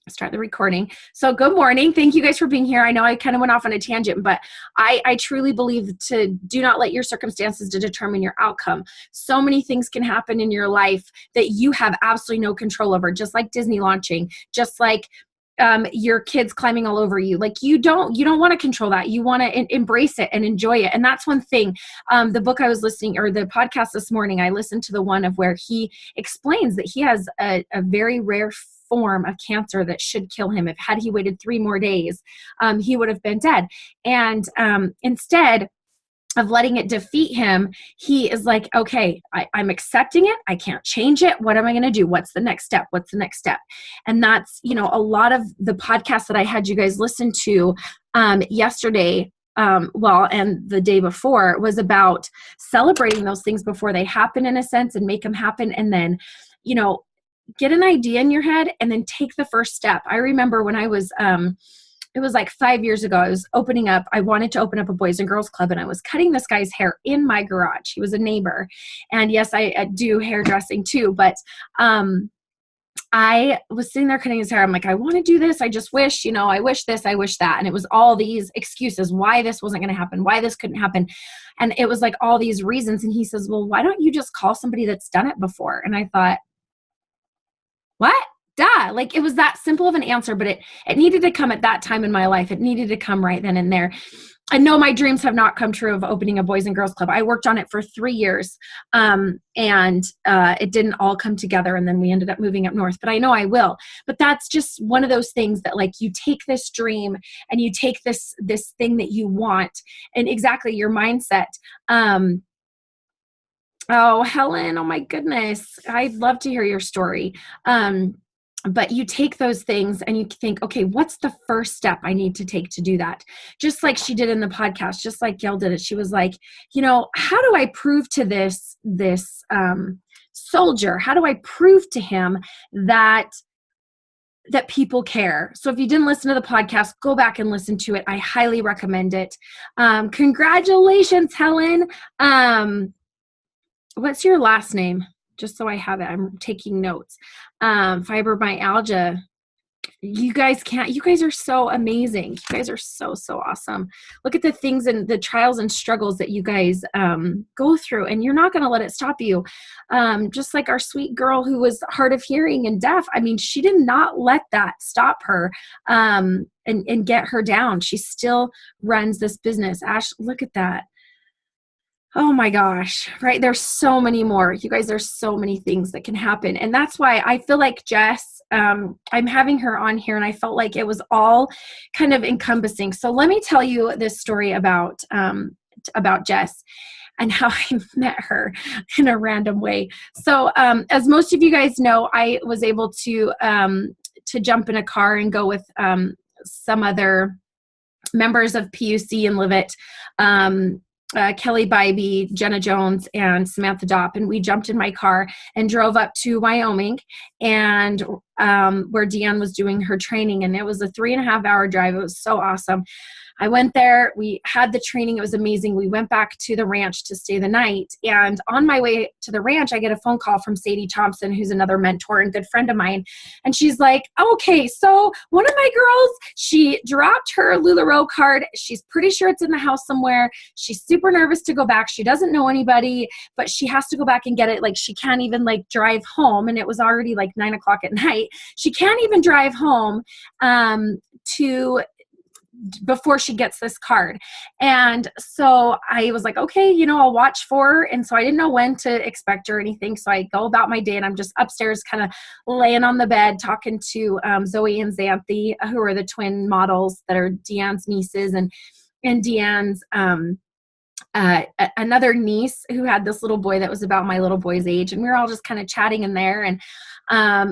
Start the recording. So good morning. Thank you guys for being here. I know I kind of went off on a tangent, but I truly believe to do not let your circumstances to determine your outcome. So many things can happen in your life that you have absolutely no control over, just like Disney launching, just like your kids climbing all over you. Like you don't want to control that. You want to embrace it and enjoy it. And that's one thing. The book I was listening, or the podcast this morning, I listened to the one of where he explains that he has a very rare form of cancer that should kill him. If had he waited 3 more days, he would have been dead. And instead of letting it defeat him, he is like, okay, I'm accepting it. I can't change it. What am I going to do? What's the next step? What's the next step? And that's, a lot of the podcasts that I had you guys listen to yesterday, and the day before, was about celebrating those things before they happen, in a sense, and make them happen. And then, get an idea in your head and then take the first step. I remember when I was, it was like 5 years ago, I wanted to open up a Boys and Girls Club, and I was cutting this guy's hair in my garage. He was a neighbor. And yes, I do hairdressing too, but I was sitting there cutting his hair. I'm like, I want to do this. I just wish, I wish this, I wish that. And it was all these excuses why this wasn't going to happen, why this couldn't happen. And it was like all these reasons. And he says, well, why don't you just call somebody that's done it before? And I thought, what? Duh. Like, it was that simple of an answer, but it needed to come at that time in my life. It needed to come right then and there. I know my dreams have not come true of opening a Boys and Girls Club. I worked on it for 3 years, and it didn't all come together, and then we ended up moving up north. But I know I will. But that's just one of those things that, like, you take this dream and you take this thing that you want, and exactly your mindset. Oh, Helen, oh my goodness. I'd love to hear your story. But you take those things and you think, okay, what's the first step I need to take to do that? Just like she did in the podcast, just like Gail did it. She was like, how do I prove to this soldier, how do I prove to him that people care? So if you didn't listen to the podcast, go back and listen to it. I highly recommend it. Congratulations, Helen. What's your last name? Just so I have it. I'm taking notes. Fibromyalgia. You guys are so amazing. You guys are so, so awesome. Look at the things and the trials and struggles that you guys go through, and you're not going to let it stop you. Just like our sweet girl who was hard of hearing and deaf. I mean, she did not let that stop her and get her down. She still runs this business. Ash, look at that. Oh my gosh, right? There's so many more. You guys, there's so many things that can happen. And that's why I feel like Jess, I'm having her on here, and I felt like it was all kind of encompassing. So let me tell you this story about Jess and how I met her in a random way. So as most of you guys know, I was able to jump in a car and go with some other members of PUC and Live It. Kelly Bybee, Jenna Jones, and Samantha Dopp. And we jumped in my car and drove up to Wyoming, and where Deanne was doing her training. And it was a 3.5-hour drive. It was so awesome. I went there. We had the training. It was amazing. We went back to the ranch to stay the night. And on my way to the ranch, I get a phone call from Sadie Thompson, who's another mentor and good friend of mine. And she's like, okay, so one of my girls, she dropped her LuLaRoe card. She's pretty sure it's in the house somewhere. She's super nervous to go back. She doesn't know anybody, but she has to go back and get it. Like, she can't even drive home. And it was already 9 o'clock at night. She can't even drive home before she gets this card. And so I was like, okay, I'll watch for her. And so I didn't know when to expect her or anything. So I go about my day, and I'm just upstairs kind of laying on the bed talking to Zoe and Xanthi, who are the twin models that are Deanne's nieces, and Deanne's another niece who had this little boy that was about my little boy's age. And we were all just kind of chatting in there, and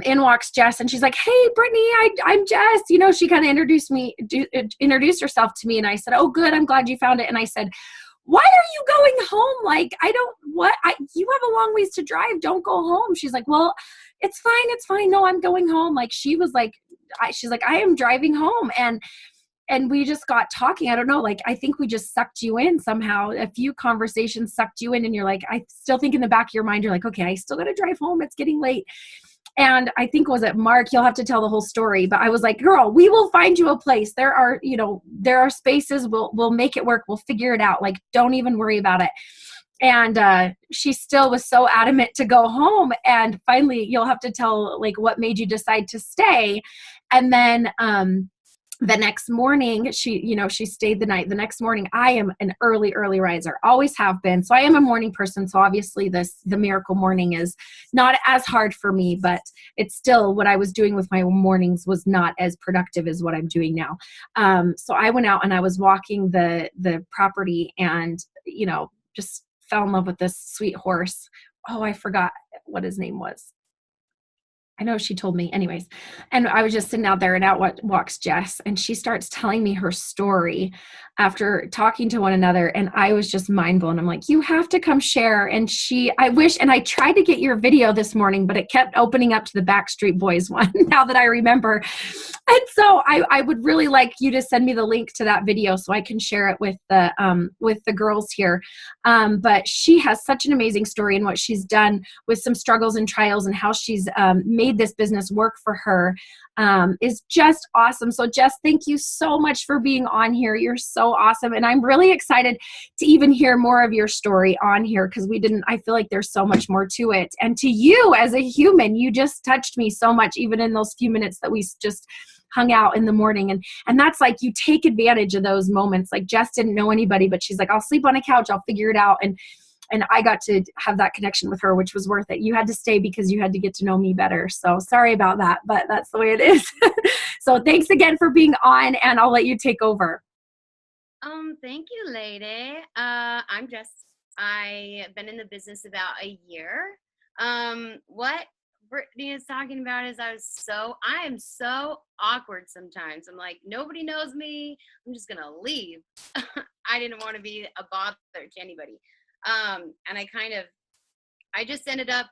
in walks Jess, and she's like, hey, Brittany, I'm Jess. She kind of introduced herself to me. And I said, oh, good. I'm glad you found it. And I said, why are you going home? You have a long ways to drive. Don't go home. She's like, well, it's fine. It's fine. No, I'm going home. She's like, I am driving home. And we just got talking. I don't know. I think we just sucked you in somehow. A few conversations sucked you in, and you're like, I still think in the back of your mind, you're like, okay, I still got to drive home. It's getting late. And I think, was it Mark? You'll have to tell the whole story. But I was like, girl, we will find you a place. There are, there are spaces. We'll make it work. We'll figure it out. Like, don't even worry about it. And she still was so adamant to go home. And finally, you'll have to tell, like, what made you decide to stay. And then the next morning, she stayed the night. The next morning, I am an early riser, always have been. So I am a morning person. So obviously the miracle morning is not as hard for me, but it's still, what I was doing with my mornings was not as productive as what I'm doing now. So I went out and I was walking the property and, just fell in love with this sweet horse. Oh, I forgot what his name was. I know she told me anyways. And I was just sitting out there, and out walks Jess, and she starts telling me her story after talking to one another. And I was just mind blown. I'm like, you have to come share. And I tried to get your video this morning, but it kept opening up to the Backstreet Boys one now that I remember. And so I would really like you to send me the link to that video so I can share it with the girls here. But she has such an amazing story and what she's done with some struggles and trials, and how she's made this business work for her is just awesome. So Jess, thank you so much for being on here. You're so awesome. And I'm really excited to even hear more of your story on here, because I feel like there's so much more to it. And to you as a human, you just touched me so much, even in those few minutes that we just hung out in the morning. And that's like, you take advantage of those moments. Like, Jess didn't know anybody, but she's like, I'll sleep on a couch. I'll figure it out. And I got to have that connection with her, which was worth it. You had to stay because you had to get to know me better. So sorry about that, but that's the way it is. So thanks again for being on, and I'll let you take over. Thank you, lady. I'm Jess. I've been in the business about a year. What Brittany is talking about is I am so awkward sometimes. I'm like, nobody knows me. I'm just going to leave. I didn't want to be a bother to anybody. And I just ended up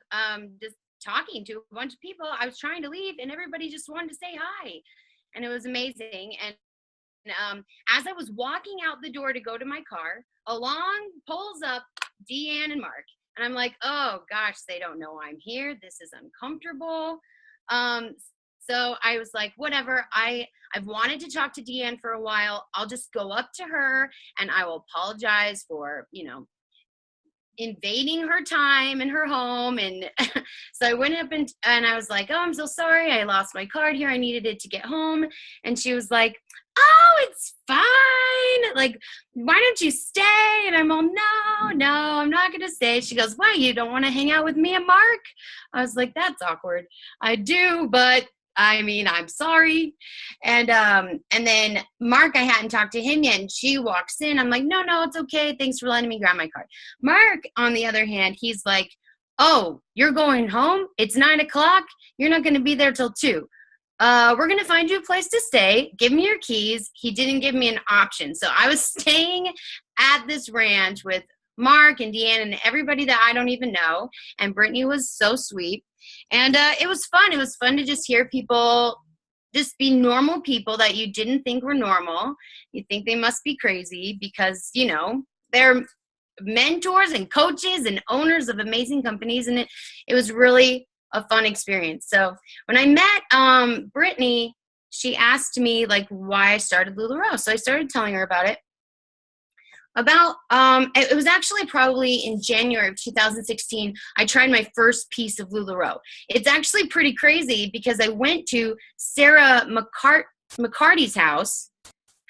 just talking to a bunch of people. I was trying to leave, and everybody just wanted to say hi, and it was amazing. And as I was walking out the door to go to my car, along pulls up T.E.A.M and Mark, and I'm like, oh gosh, they don't know I'm here. This is uncomfortable. So I was like, whatever. I've wanted to talk to T.E.A.M for a while. I'll just go up to her and I will apologize for, invading her time in her home. And so I went up and I was like, oh, I'm so sorry. I lost my card here. I needed it to get home. And she was like, oh, it's fine. Like, why don't you stay? And I'm all, no, I'm not going to stay. She goes, why? You don't want to hang out with me and Mark? I was like, that's awkward. I do, but I'm sorry. And then Mark, I hadn't talked to him yet, and she walks in. I'm like, no, it's okay. Thanks for letting me grab my card. Mark, on the other hand, he's like, oh, you're going home? It's 9:00. You're not going to be there till 2. We're going to find you a place to stay. Give me your keys. He didn't give me an option. So I was staying at this ranch with Mark and Deanne and everybody that I don't even know. And Brittany was so sweet. And it was fun. It was fun to just hear people just be normal people that you didn't think were normal. You think they must be crazy because, they're mentors and coaches and owners of amazing companies. And it was really a fun experience. So when I met Brittany, she asked me like why I started LuLaRoe. So I started telling her about it. It was actually probably in January of 2016, I tried my first piece of LuLaRoe. It's actually pretty crazy because I went to Sarah McCarty's house,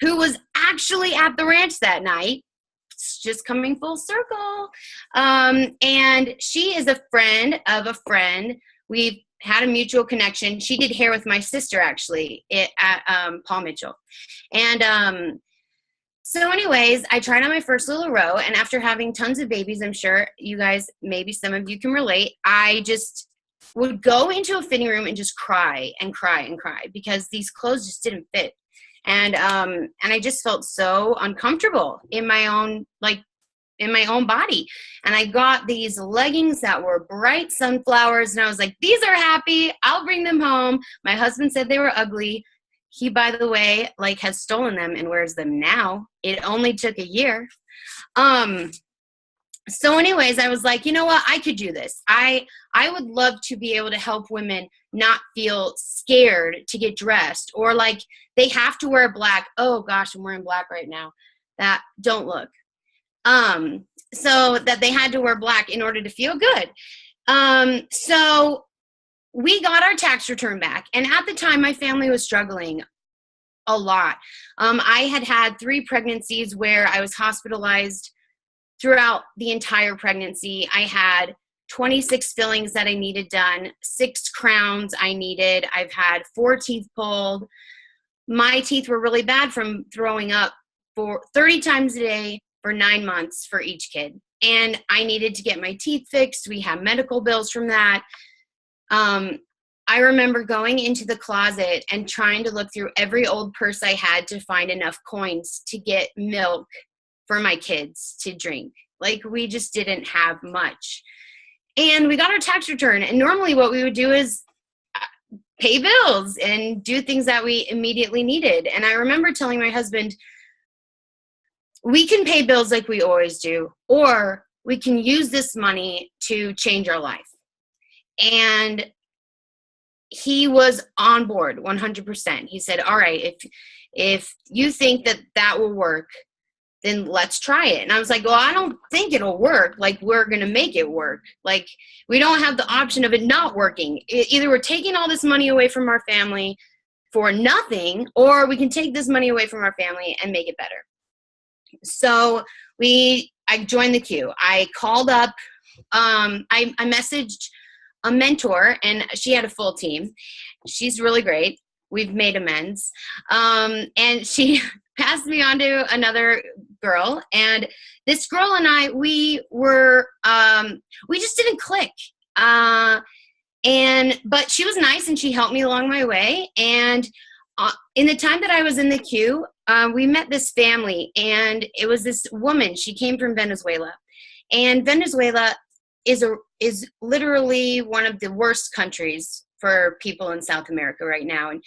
who was actually at the ranch that night. It's just coming full circle. And she is a friend of a friend. We've had a mutual connection. She did hair with my sister, actually, at Paul Mitchell. And so anyways, I tried on my first LuLaRoe, and after having tons of babies, I'm sure you guys, maybe some of you can relate, I just would go into a fitting room and just cry and cry and cry because these clothes just didn't fit. And I just felt so uncomfortable in my own body. And I got these leggings that were bright sunflowers, and I was like, these are happy. I'll bring them home. My husband said they were ugly. He, by the way, has stolen them and wears them now. It only took a year. So anyways, I was like, you know what? I could do this. I would love to be able to help women not feel scared to get dressed, or like they have to wear black. Oh gosh, I'm wearing black right now. That don't look. So that they had to wear black in order to feel good. So we got our tax return back. And at the time, my family was struggling a lot. I had had 3 pregnancies where I was hospitalized throughout the entire pregnancy. I had 26 fillings that I needed done, 6 crowns I needed. I've had 4 teeth pulled. My teeth were really bad from throwing up for 30 times a day for 9 months for each kid. And I needed to get my teeth fixed. We have medical bills from that. I remember going into the closet and trying to look through every old purse I had to find enough coins to get milk for my kids to drink. Like, we just didn't have much. And we got our tax return. And normally what we would do is pay bills and do things that we immediately needed. And I remember telling my husband, we can pay bills like we always do, or we can use this money to change our life. And he was on board 100%. He said, all right, if you think that that will work, then let's try it. And I was like, well, I don't think it'll work. Like, we're going to make it work. Like, we don't have the option of it not working. Either we're taking all this money away from our family for nothing, or we can take this money away from our family and make it better. So I joined the queue. I called up, I messaged a mentor, and she had a full team. She's really great. We've made amends. And she passed me on to another girl. And this girl and I, we just didn't click. But she was nice, and she helped me along my way. And in the time that I was in the queue, we met this family, and it was this woman. She came from Venezuela, and Venezuela is literally one of the worst countries for people in South America right now. And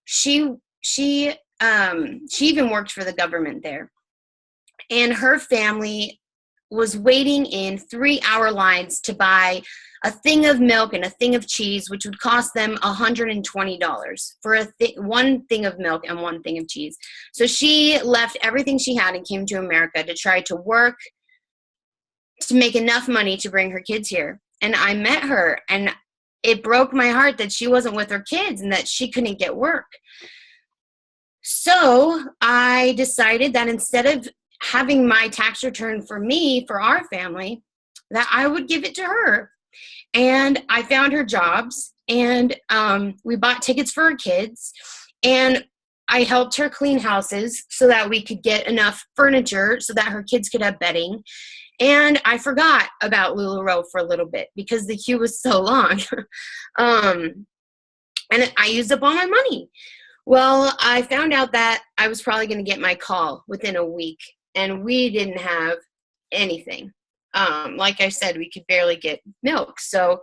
she even worked for the government there. And her family was waiting in 3-hour lines to buy a thing of milk and a thing of cheese, which would cost them $120 for one thing of milk and one thing of cheese. So she left everything she had and came to America to try to work to make enough money to bring her kids here. And I met her, and it broke my heart that she wasn't with her kids and that she couldn't get work. So I decided that instead of having my tax return for me, for our family, that I would give it to her. And I found her jobs, and we bought tickets for her kids, and I helped her clean houses so that we could get enough furniture so that her kids could have bedding. And I forgot about LuLaRoe for a little bit because the queue was so long. And I used up all my money. Well, I found out that I was probably going to get my call within a week, and we didn't have anything. Like I said, we could barely get milk. So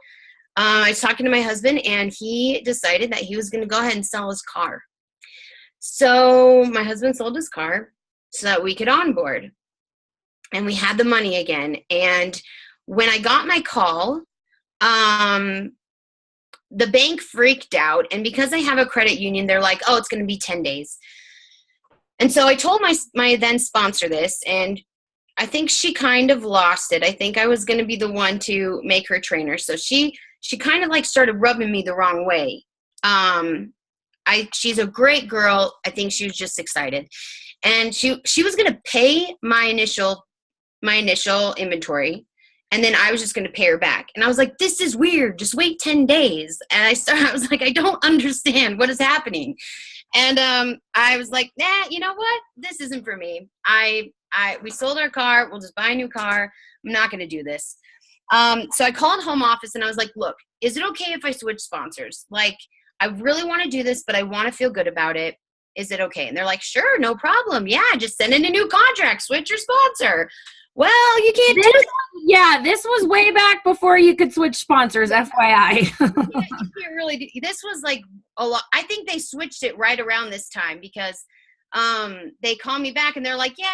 I was talking to my husband, and he decided that he was going to go ahead and sell his car. So my husband sold his car so that we could onboard. And we had the money again. And when I got my call, the bank freaked out. And because I have a credit union, they're like, oh, it's going to be 10 days. And so I told my then sponsor this, and I think she kind of lost it. I think I was going to be the one to make her trainer. So she kind of like started rubbing me the wrong way. She's a great girl. I think she was just excited. And she was going to pay my initial inventory, and then I was just going to pay her back. And I was like, this is weird. Just wait 10 days. And I was like, I don't understand what is happening. And I was like, nah, you know what? This isn't for me. We sold our car. We'll just buy a new car. I'm not going to do this. So I called home office, and I was like, look, is it okay if I switch sponsors? Like, I really want to do this, but I want to feel good about it. Is it okay? And they're like, sure, no problem. Yeah, just send in a new contract. Switch your sponsor. Well, you can't do that. Yeah, this was way back before you could switch sponsors, FYI. Yeah, you can't really do. This was like a lot. I think they switched it right around this time because they called me back, and they're like, yeah,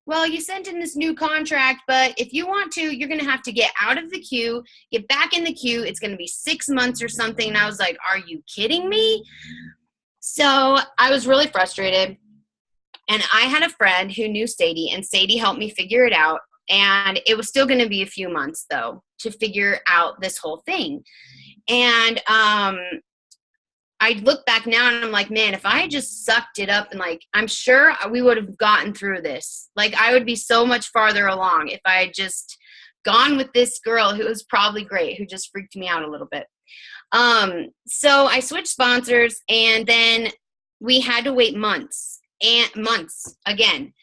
well, you sent in this new contract, but if you want to, you're going to have to get out of the queue, get back in the queue. It's going to be 6 months or something. And I was like, are you kidding me? So I was really frustrated. And I had a friend who knew Sadie, and Sadie helped me figure it out. And it was still going to be a few months, though, to figure out this whole thing. And I look back now and I'm like, man, if I had just sucked it up and like, I'm sure we would have gotten through this. Like, I would be so much farther along if I had just gone with this girl who was probably great, who just freaked me out a little bit. So I switched sponsors, and then we had to wait months again.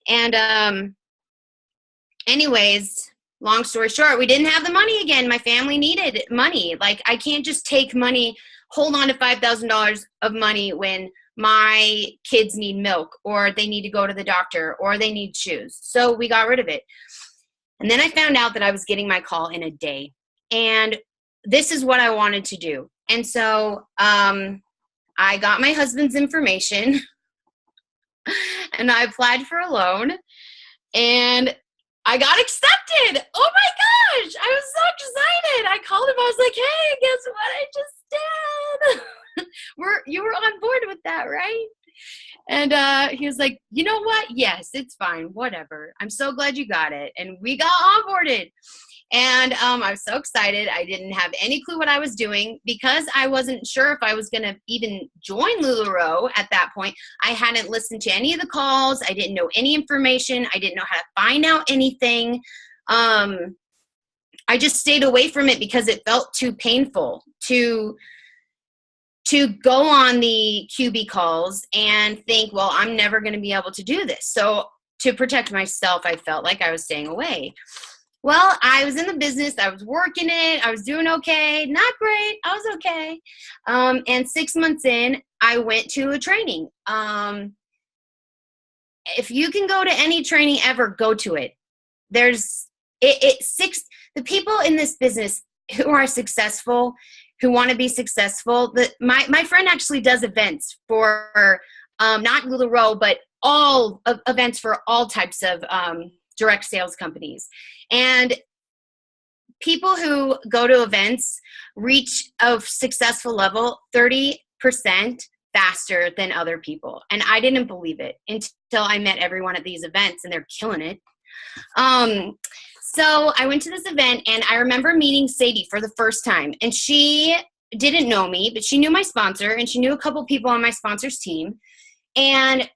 And anyways, long story short, we didn't have the money again. My family needed money. Like, I can't just take money, hold on to $5,000 of money when my kids need milk, or they need to go to the doctor, or they need shoes. So we got rid of it. And then I found out that I was getting my call in a day. And this is what I wanted to do. And so I got my husband's information and I applied for a loan, and I got accepted. Oh my gosh, I was so excited. I called him. I was like, hey, guess what I just did? You were on board with that, right? And he was like, you know what? Yes, it's fine. Whatever. I'm so glad you got it. And we got onboarded. And I was so excited. I didn't have any clue what I was doing because I wasn't sure if I was going to even join LuLaRoe at that point. I hadn't listened to any of the calls. I didn't know any information. I didn't know how to find out anything. I just stayed away from it because it felt too painful to go on the QB calls and think, well, I'm never going to be able to do this. So to protect myself, I felt like I was staying away. Well, I was in the business. I was working it. I was doing okay. Not great. I was okay. And 6 months in, I went to a training. If you can go to any training ever, go to it. The people in this business who are successful, who want to be successful. My friend actually does events for not LuLaRoe, but all events for all types of direct sales companies. And people who go to events reach a successful level 30% faster than other people. And I didn't believe it until I met everyone at these events, and they're killing it. So I went to this event, and I remember meeting Sadie for the first time. And she didn't know me, but she knew my sponsor, and she knew a couple people on my sponsor's team. And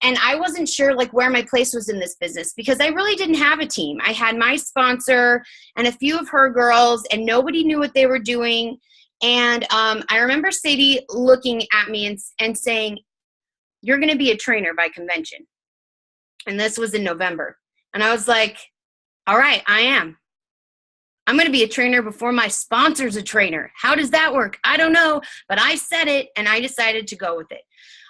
I wasn't sure like where my place was in this business because I really didn't have a team. I had my sponsor and a few of her girls, and nobody knew what they were doing. And I remember Sadie looking at me and saying, "You're going to be a trainer by convention." And this was in November. And I was like, all right, I am. I'm going to be a trainer before my sponsor's a trainer. How does that work? I don't know, but I said it, and I decided to go with it.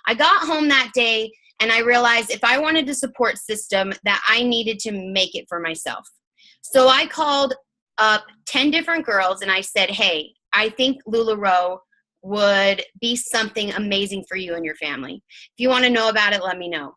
I got home that day, and I realized if I wanted a support system that I needed to make it for myself. So I called up 10 different girls, and I said, hey, I think LuLaRoe would be something amazing for you and your family. If you want to know about it, let me know.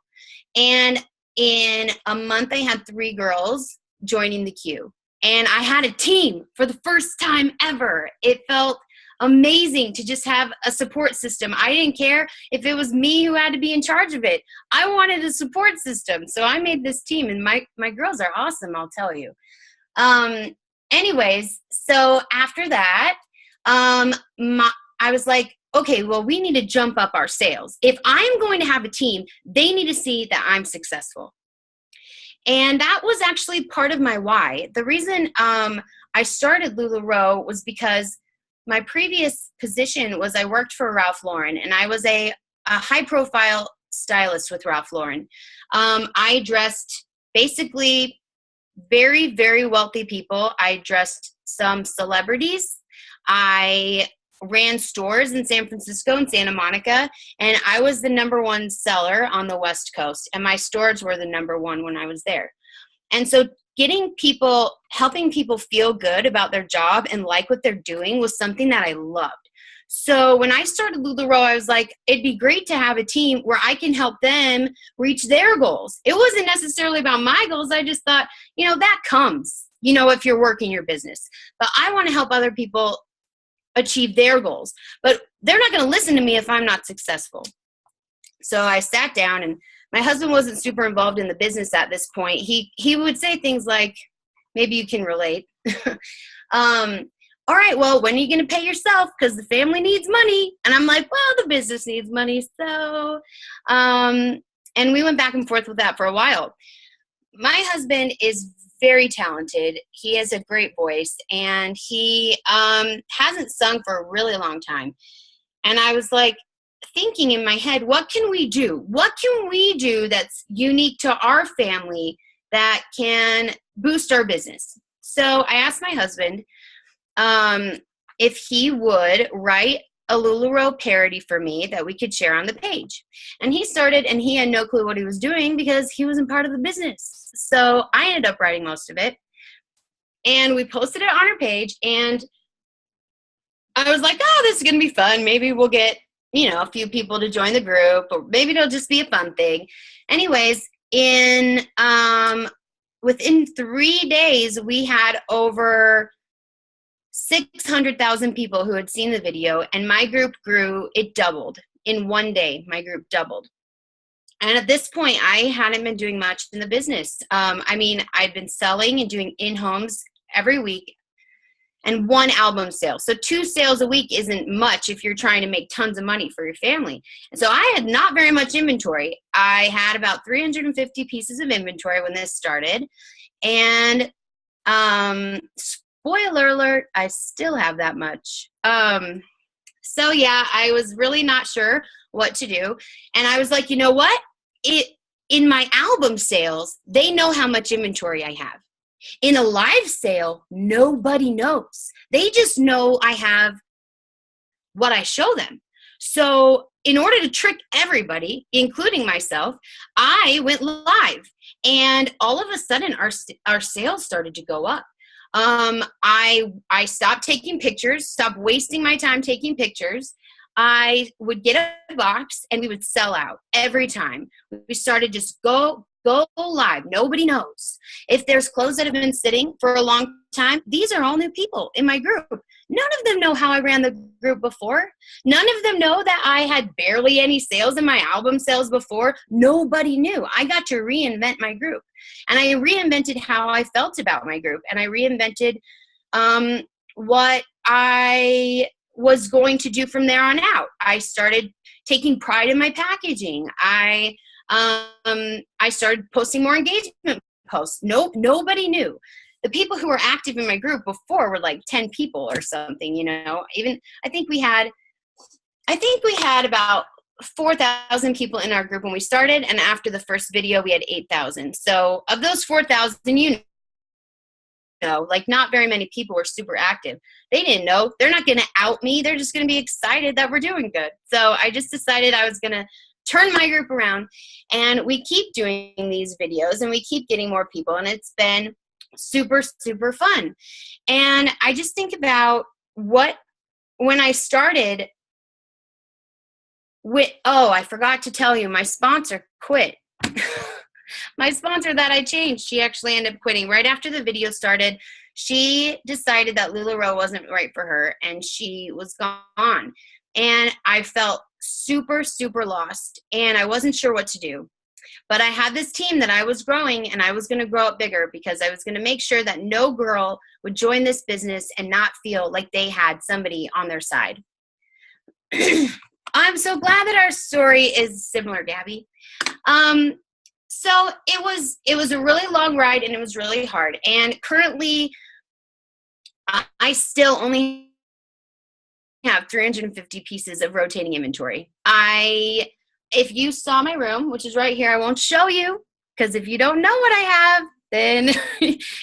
And in a month, I had 3 girls joining the queue. And I had a team for the first time ever. It felt amazing to just have a support system. I didn't care if it was me who had to be in charge of it. I wanted a support system. So I made this team, and my girls are awesome, I'll tell you. Anyways, so after that, I was like, okay, well, we need to jump up our sales. If I'm going to have a team, they need to see that I'm successful. And that was actually part of my why. The reason I started LuLaRoe was because my previous position was I worked for Ralph Lauren, and I was a high-profile stylist with Ralph Lauren. I dressed basically very, very wealthy people. I dressed some celebrities. I ran stores in San Francisco and Santa Monica, and I was the #1 seller on the West Coast, and my stores were the #1 when I was there. And so helping people feel good about their job and like what they're doing was something that I loved. So when I started LuLaRoe, I was like, it'd be great to have a team where I can help them reach their goals. It wasn't necessarily about my goals. I just thought, that comes, if you're working your business. But I want to help other people achieve their goals. But they're not going to listen to me if I'm not successful. So I sat down, and my husband wasn't super involved in the business at this point. He would say things like, maybe you can relate. All right, well, when are you going to pay yourself? Because the family needs money. And I'm like, well, the business needs money. So, and we went back and forth with that for a while. My husband is very talented. He has a great voice, and he hasn't sung for a really long time. And I was like thinking in my head, what can we do? What can we do that's unique to our family that can boost our business? So I asked my husband if he would write a LuLaRoe parody for me that we could share on the page. And he started, and he had no clue what he was doing because he wasn't part of the business. So I ended up writing most of it, and we posted it on our page, and I was like, oh, this is going to be fun. Maybe we'll get, a few people to join the group, or maybe it'll just be a fun thing. Anyways, within 3 days, we had over 600,000 people who had seen the video, and my group grew. It doubled in 1 day. My group doubled. And at this point, I hadn't been doing much in the business. I'd been selling and doing in-homes every week, and 1 album sale. So 2 sales a week isn't much if you're trying to make tons of money for your family. And so I had not very much inventory. I had about 350 pieces of inventory when this started. And spoiler alert, I still have that much. So yeah, I was really not sure what to do. And I was like, you know what? In my album sales, they know how much inventory I have. In a live sale, nobody knows. They just know I have what I show them. So in order to trick everybody, including myself, I went live. And all of a sudden, our sales started to go up. I stopped taking pictures, stopped wasting my time taking pictures. I would get a box, and we would sell out every time. We started just go live. Nobody knows. If there's clothes that have been sitting for a long time, these are all new people in my group. None of them know how I ran the group before. None of them know that I had barely any sales in my album sales before. Nobody knew. I got to reinvent my group. And I reinvented how I felt about my group. And I reinvented what I was going to do from there on out. I started taking pride in my packaging. I started posting more engagement posts. Nobody knew. The people who were active in my group before were like 10 people or something, Even I think we had about 4,000 people in our group when we started, and after the first video, we had 8,000. So of those 4,000, like not very many people were super active. They didn't know. They're not going to out me. They're just going to be excited that we're doing good. So I just decided I was going to turn my group around, and we keep doing these videos, and we keep getting more people, and it's been super, super fun. And I just think about when I started I forgot to tell you, my sponsor quit. My sponsor that I changed, she actually ended up quitting right after the video started. She decided that LuLaRoe wasn't right for her, and she was gone. And I felt super, super lost, and I wasn't sure what to do. But I had this team that I was growing, and I was going to grow it bigger because I was going to make sure that no girl would join this business and not feel like they had somebody on their side. I'm so glad that our story is similar, Gabby. So it was a really long ride, and it was really hard. And currently, I still only have 350 pieces of rotating inventory. If you saw my room, which is right here, I won't show you, because if you don't know what I have, then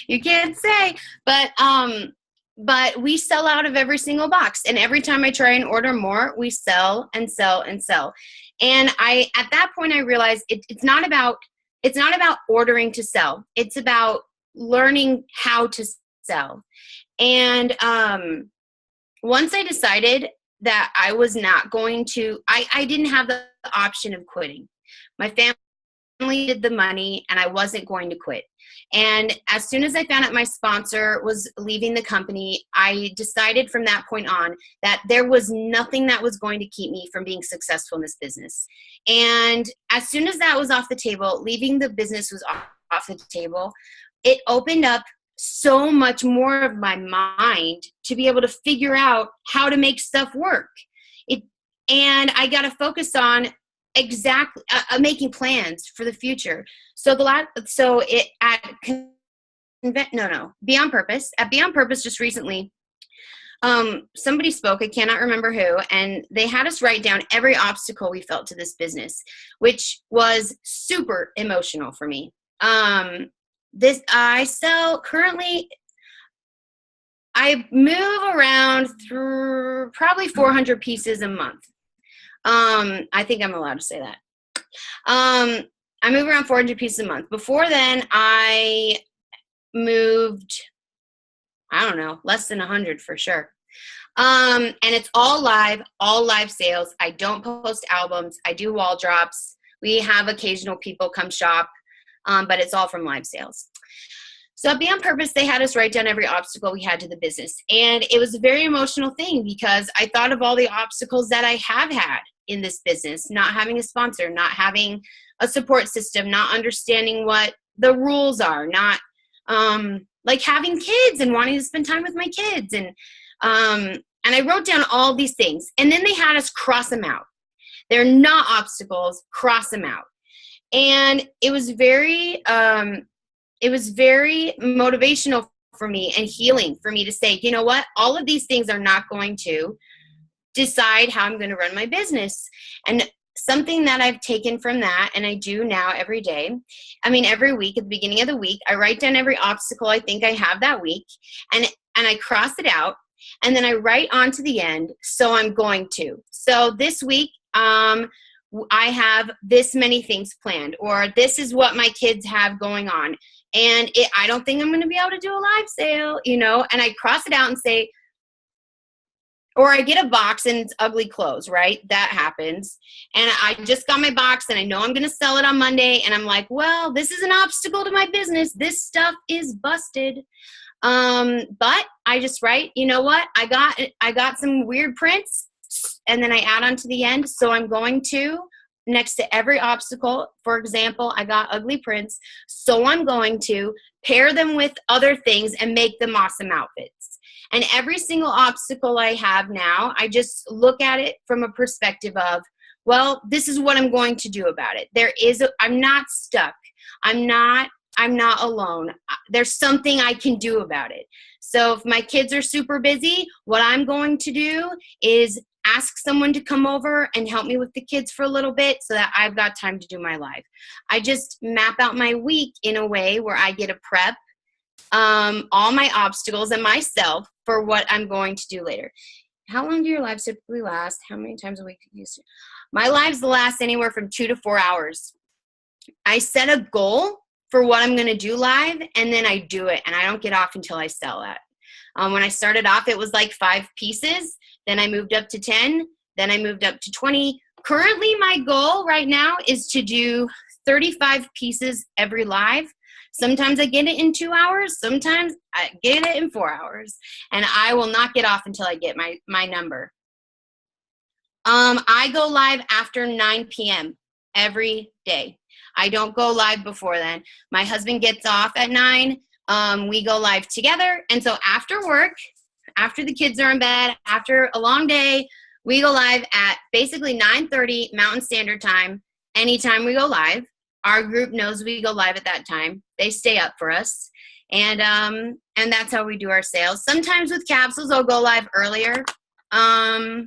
you can't say. But we sell out of every single box, and every time I try and order more, we sell and sell and sell. And at that point, I realized it's not about ordering to sell. It's about learning how to sell. And once I decided that I was not going to, I didn't have the option of quitting. My family did the money and I wasn't going to quit. And as soon as I found out my sponsor was leaving the company, I decided from that point on that there was nothing that was going to keep me from being successful in this business. And as soon as that was off the table, leaving the business was off the table, it opened up so much more of my mind to be able to figure out how to make stuff work. And I got to focus on exactly making plans for the future. So Beyond Purpose. At Beyond Purpose just recently, somebody spoke, I cannot remember who, and they had us write down every obstacle we felt to this business, which was super emotional for me. I sell currently, I move around through probably 400 pieces a month. I think I'm allowed to say that. I move around 400 pieces a month. Before then, I moved, I don't know, less than 100 for sure. And it's all live sales. I don't post albums. I do wall drops. We have occasional people come shop, but it's all from live sales. So at Beyond Purpose, they had us write down every obstacle we had to the business. And it was a very emotional thing because I thought of all the obstacles that I have had in this business, not having a sponsor, not having a support system, not understanding what the rules are, not like having kids and wanting to spend time with my kids. And I wrote down all these things. And then they had us cross them out. They're not obstacles, cross them out. And it was very motivational for me and healing for me to say, you know what, all of these things are not going to decide how I'm going to run my business. And something that I've taken from that, and I do now every day, every week at the beginning of the week, I write down every obstacle I think I have that week, and I cross it out, and then I write on to the end, so I'm going to. So this week, I have this many things planned, or this is what my kids have going on. And I don't think I'm going to be able to do a live sale, and I cross it out and say, or I get a box and it's ugly clothes, right? That happens. And I just got my box and I know I'm going to sell it on Monday. And I'm like, well, this is an obstacle to my business. This stuff is busted. But I just write, you know what? I got some weird prints, and then I add on to the end. So I'm going to, next to every obstacle, for example, I got ugly prints. So I'm going to pair them with other things and make them awesome outfits. And every single obstacle I have now, I just look at it from a perspective of, well, this is what I'm going to do about it. I'm not stuck. I'm not alone. There's something I can do about it. So if my kids are super busy, what I'm going to do is ask someone to come over and help me with the kids for a little bit so that I've got time to do my live. I just map out my week in a way where I get a prep all my obstacles and myself for what I'm going to do later. How long do your lives typically last? How many times a week do you use it? My lives last anywhere from 2 to 4 hours. I set a goal for what I'm going to do live, and then I do it, and I don't get off until I sell it. When I started off, it was like 5 pieces. Then I moved up to 10. Then I moved up to 20. Currently, my goal right now is to do 35 pieces every live. Sometimes I get it in 2 hours. Sometimes I get it in 4 hours. And I will not get off until I get my number. I go live after 9 p.m. every day. I don't go live before then. My husband gets off at 9. We go live together. And so after work, after the kids are in bed, after a long day, we go live at basically 9:30 Mountain Standard Time. Anytime we go live, our group knows we go live at that time. They stay up for us. And that's how we do our sales. Sometimes with capsules, I'll go live earlier. I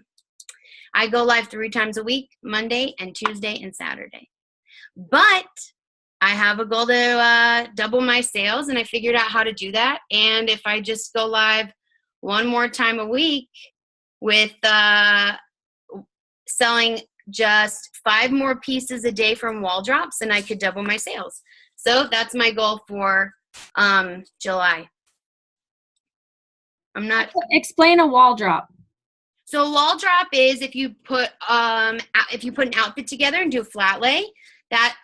go live 3 times a week, Monday and Tuesday and Saturday. But I have a goal to double my sales, and I figured out how to do that. And if I just go live 1 more time a week with selling just 5 more pieces a day from wall drops, and I could double my sales. So that's my goal for July. Explain a wall drop. So a wall drop is if you put an outfit together and do a flat lay, that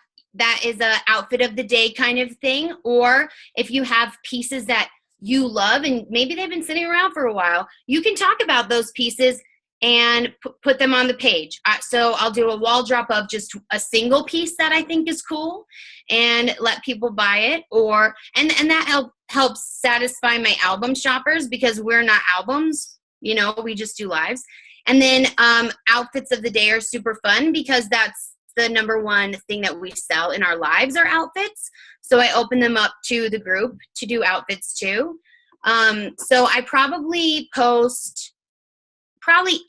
is a outfit of the day kind of thing. Or if you have pieces that you love and maybe they've been sitting around for a while, you can talk about those pieces and put them on the page. So I'll do a wall drop of just a single piece that I think is cool and let people buy it, and that helps satisfy my album shoppers, because we're not albums, we just do lives. And then outfits of the day are super fun because that's the number one thing that we sell in our lives are outfits. So I open them up to the group to do outfits too. So I probably post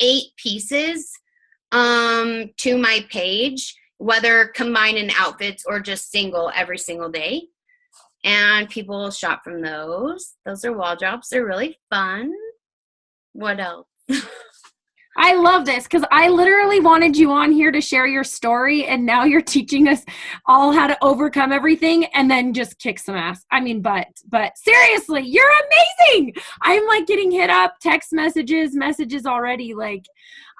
8 pieces to my page, whether combined in outfits or just single every single day. And people will shop from those. Those are wall drops. They're really fun. What else? I love this because I literally wanted you on here to share your story, and now you're teaching us all how to overcome everything and then just kick some ass. I mean, but seriously, you're amazing. I'm like getting hit up, text messages already. Like,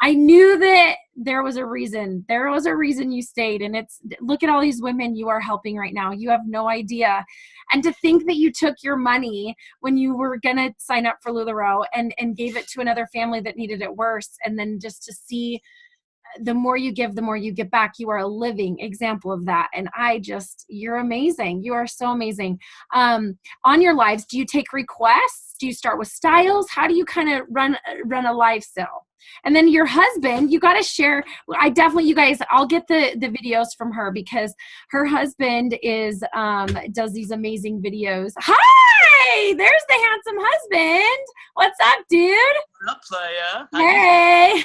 I knew that there was a reason. There was a reason you stayed, and look at all these women you are helping right now. You have no idea. And to think that you took your money when you were going to sign up for LuLaRoe and gave it to another family that needed it worse. And then just to see the more you give, the more you get back. You are a living example of that. And you're amazing. You are so amazing. On your lives, do you take requests? Do you start with styles? How do you kind of run a live sale? And then your husband, you got to share. You guys, I'll get the videos from her because her husband does these amazing videos. Hi, there's the handsome husband. What's up, dude? What up, playa? Hey.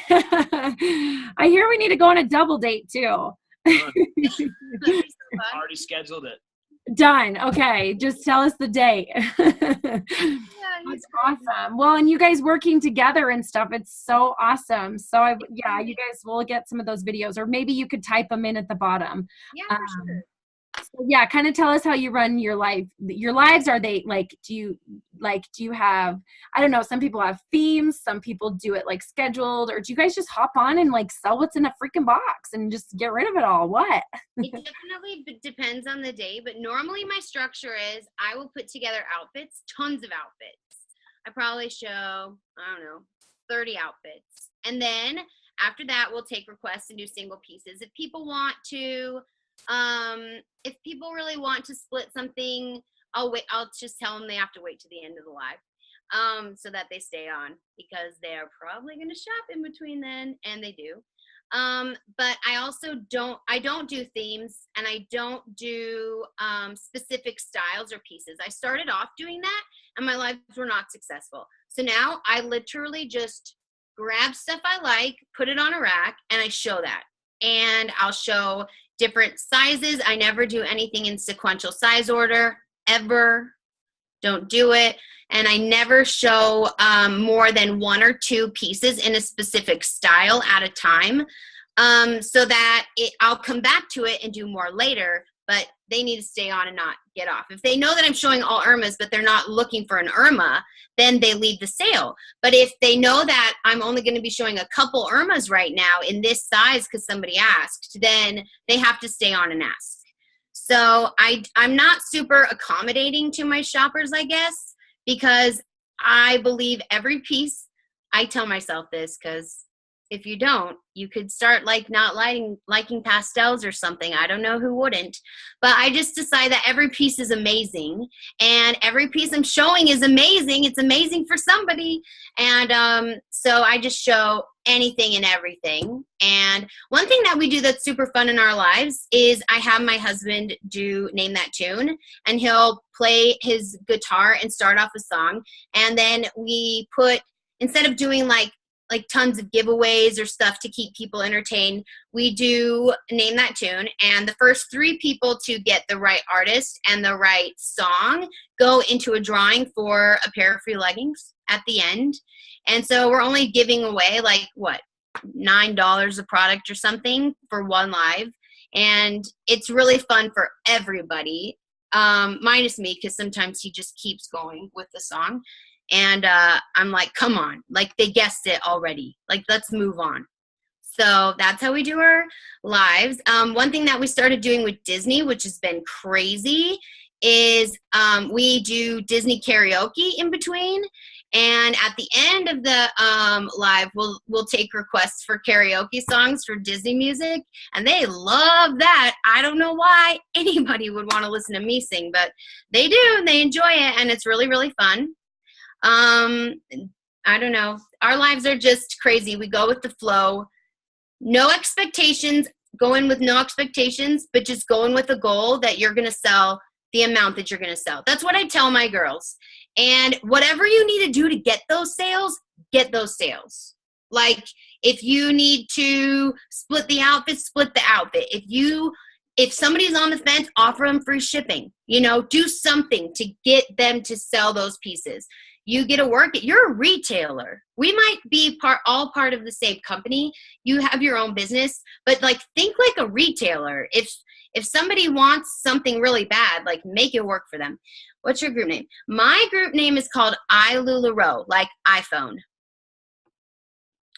I hear we need to go on a double date too. Already scheduled it. Done. Okay. Just tell us the date. That's awesome. Well, and you guys working together and stuff, it's so awesome. So you guys will get some of those videos, or maybe you could type them in at the bottom. Yeah, for sure. So yeah, kind of tell us how you run your life. Your lives, are they like, do you have, I don't know, some people have themes, some people do it like scheduled, or do you guys just hop on and like sell what's in a freaking box and just get rid of it all? What? It definitely depends on the day, but normally my structure is I will put together outfits, tons of outfits. I probably show, I don't know, 30 outfits. And then after that, we'll take requests and do single pieces. If people really want to split something, I'll just tell them they have to wait to the end of the live, so that they stay on, because they're probably going to shop in between then, and they do. But I also don't do themes, and I don't do specific styles or pieces. I started off doing that, and my lives were not successful. So now I literally just grab stuff I like, put it on a rack, and I show that. And I'll show different sizes. I never do anything in sequential size order, ever. Don't do it. And I never show more than 1 or 2 pieces in a specific style at a time, so that I'll come back to it and do more later, but they need to stay on and not get off. If they know that I'm showing all Irmas, but they're not looking for an Irma, then they leave the sale. But if they know that I'm only going to be showing a couple Irmas right now in this size because somebody asked, then they have to stay on and ask. So I'm not super accommodating to my shoppers, I guess, because I believe every piece. I tell myself this because if you don't, you could start like not liking pastels or something. I don't know who wouldn't, but I just decide that every piece is amazing, and every piece I'm showing is amazing. It's amazing for somebody. And so I just show anything and everything. And one thing that we do that's super fun in our lives is I have my husband do Name That Tune, and he'll play his guitar and start off a song. And then we instead of doing like tons of giveaways or stuff to keep people entertained, we do Name That Tune, and the first 3 people to get the right artist and the right song go into a drawing for a pair of free leggings at the end. And so we're only giving away like $9 a product or something for one live, and it's really fun for everybody, minus me, because sometimes he just keeps going with the song. And I'm like, come on, like they guessed it already. Like, let's move on. So that's how we do our lives. One thing that we started doing with Disney, which has been crazy, is we do Disney karaoke in between. And at the end of the live, we'll take requests for karaoke songs for Disney music, and they love that. I don't know why anybody would want to listen to me sing, but they do, and they enjoy it, and it's really, really fun. I don't know. Our lives are just crazy. We go with the flow. No expectations, go in with no expectations, but just go in with a goal that you're going to sell the amount that you're going to sell. That's what I tell my girls. And whatever you need to do to get those sales, get those sales. Like, if you need to split the outfit, split the outfit. If somebody's on the fence, offer them free shipping. You know, do something to get them to sell those pieces. You get to work it. You're a retailer. We might be all part of the same company. You have your own business, but like, think like a retailer. If somebody wants something really bad, like, make it work for them. What's your group name? My group name is called iLuLaRoe, like iPhone.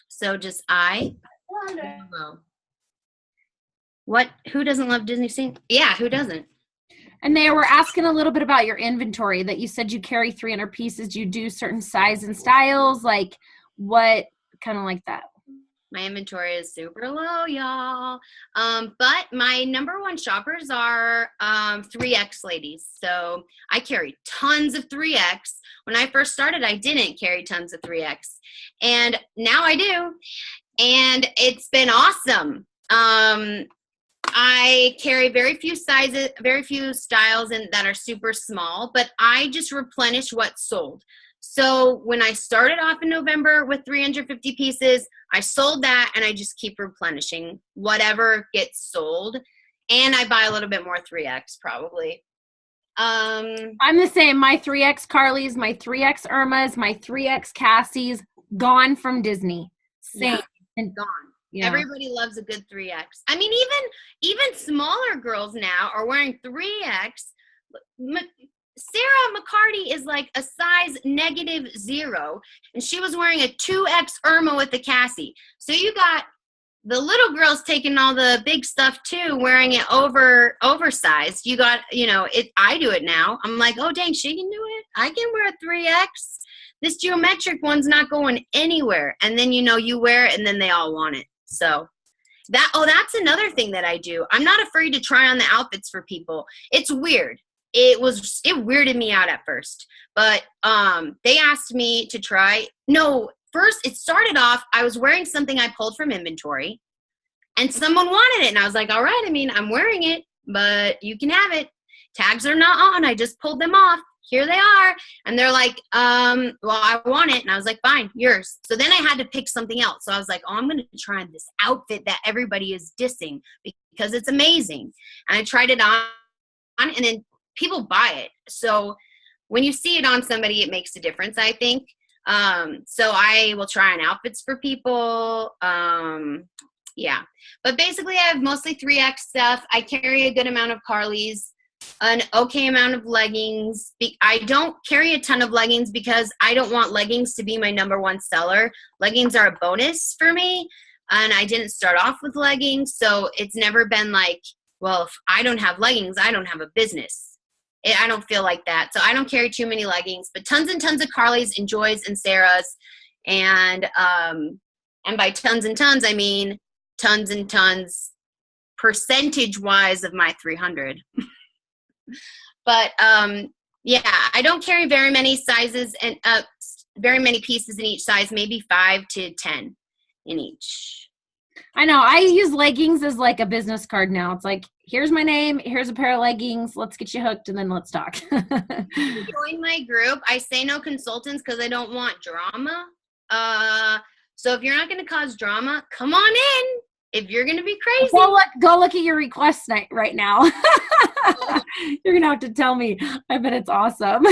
So just iLuLaRoe. What? Who doesn't love Disney scene? Yeah, who doesn't? And they were asking a little bit about your inventory, that you said you carry 300 pieces. Do you do certain size and styles? Like, what kind of like that? My inventory is super low, y'all. But my number one shoppers are 3X ladies. So I carry tons of 3X. When I first started, I didn't carry tons of 3X. And now I do. And it's been awesome. I carry very few sizes, very few styles that are super small, but I just replenish what's sold. So when I started off in November with 350 pieces, I sold that, and I just keep replenishing whatever gets sold. And I buy a little bit more 3X probably. I'm the same. My 3X Carly's, my 3X Irma's, my 3X Cassie's, gone from Disney. Same. Yeah, and gone. Yeah. Everybody loves a good 3X. I mean, even smaller girls now are wearing 3X. Sarah McCarty is like a size -0, and she was wearing a 2X Irma with the Cassie. So you got the little girls taking all the big stuff too, wearing it oversized. You got, I do it now. I'm like, oh dang, she can do it. I can wear a 3X. This geometric one's not going anywhere. And then, you wear it, and then they all want it. So that's another thing that I do. I'm not afraid to try on the outfits for people. It's weird. It weirded me out at first, but they asked me to try. No, first it started off, I was wearing something I pulled from inventory, and someone wanted it, and I was like, all right, I mean, I'm wearing it, but you can have it. Tags are not on. I just pulled them off. Here they are. And they're like, well, I want it. And I was like, fine, yours. So then I had to pick something else. So I was like, oh, I'm going to try on this outfit that everybody is dissing because it's amazing. And I tried it on, and then people buy it. So when you see it on somebody, it makes a difference, I think. So I will try on outfits for people. Yeah. But basically, I have mostly 3X stuff. I carry a good amount of Carly's. An okay amount of leggings. I don't carry a ton of leggings because I don't want leggings to be my number one seller. Leggings are a bonus for me, and I didn't start off with leggings, so it's never been like, well, if I don't have leggings, I don't have a business. I don't feel like that, so I don't carry too many leggings, but tons and tons of Carly's and Joy's and Sarah's, and by tons and tons, I mean tons and tons percentage-wise of my 300. But yeah, I don't carry very many sizes and very many pieces in each size, maybe 5 to 10 in each. I know. I use leggings as like a business card now. It's like, here's my name, here's a pair of leggings, let's get you hooked, and then let's talk. Join my group. I say no consultants because I don't want drama. So if you're not going to cause drama, come on in. If you're going to be crazy. Go look at your request night right now. You're going to have to tell me. I bet it's awesome.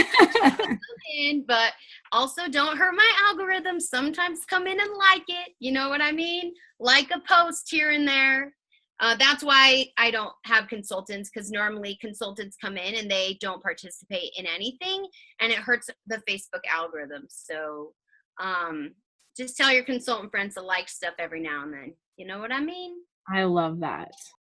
But also don't hurt my algorithm. Sometimes come in and like it. You know what I mean? Like a post here and there. That's why I don't have consultants, because normally consultants come in and they don't participate in anything, and it hurts the Facebook algorithm. So just tell your consultant friends to like stuff every now and then. You know what I mean? I love that.